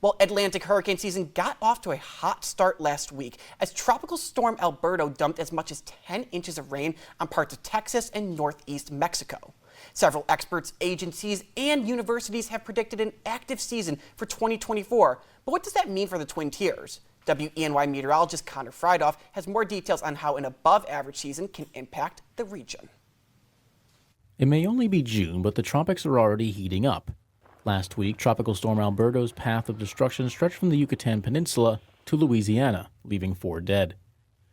Well, Atlantic hurricane season got off to a hot start last week as Tropical Storm Alberto dumped as much as 10 inches of rain on parts of Texas and northeast Mexico. Several experts, agencies, and universities have predicted an active season for 2024. But what does that mean for the Twin Tiers? WENY meteorologist Connor Friedoff has more details on how an above-average season can impact the region. It may only be June, but the tropics are already heating up. Last week, Tropical Storm Alberto's path of destruction stretched from the Yucatan Peninsula to Louisiana, leaving 4 dead.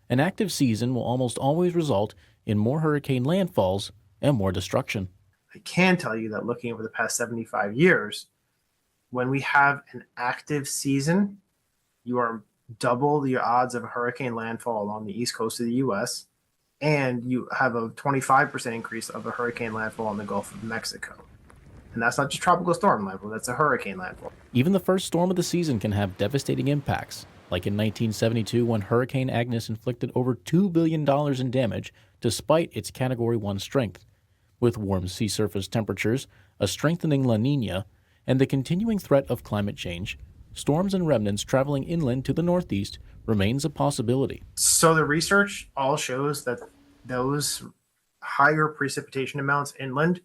An active season will almost always result in more hurricane landfalls and more destruction. I can tell you that looking over the past 75 years, when we have an active season, you are double the odds of a hurricane landfall along the east coast of the U.S., and you have a 25% increase of a hurricane landfall in the Gulf of Mexico. And that's not just tropical storm landfall, that's a hurricane landfall. Even the first storm of the season can have devastating impacts, like in 1972 when Hurricane Agnes inflicted over $2 billion in damage despite its Category 1 strength. With warm sea surface temperatures, a strengthening La Niña, and the continuing threat of climate change, storms and remnants traveling inland to the northeast remains a possibility. So the research all shows that those higher precipitation amounts inland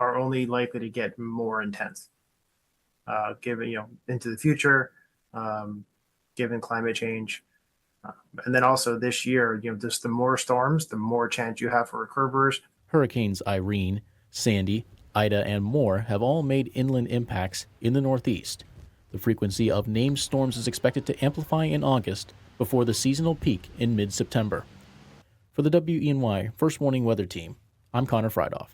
are only likely to get more intense, given into the future, given climate change, and then also this year, just the more storms, the more chance you have for recurvers. Hurricanes Irene, Sandy, Ida, and more have all made inland impacts in the northeast. The frequency of named storms is expected to amplify in August before the seasonal peak in mid-September. For the WENY First Warning Weather Team, I'm Connor Friedoff.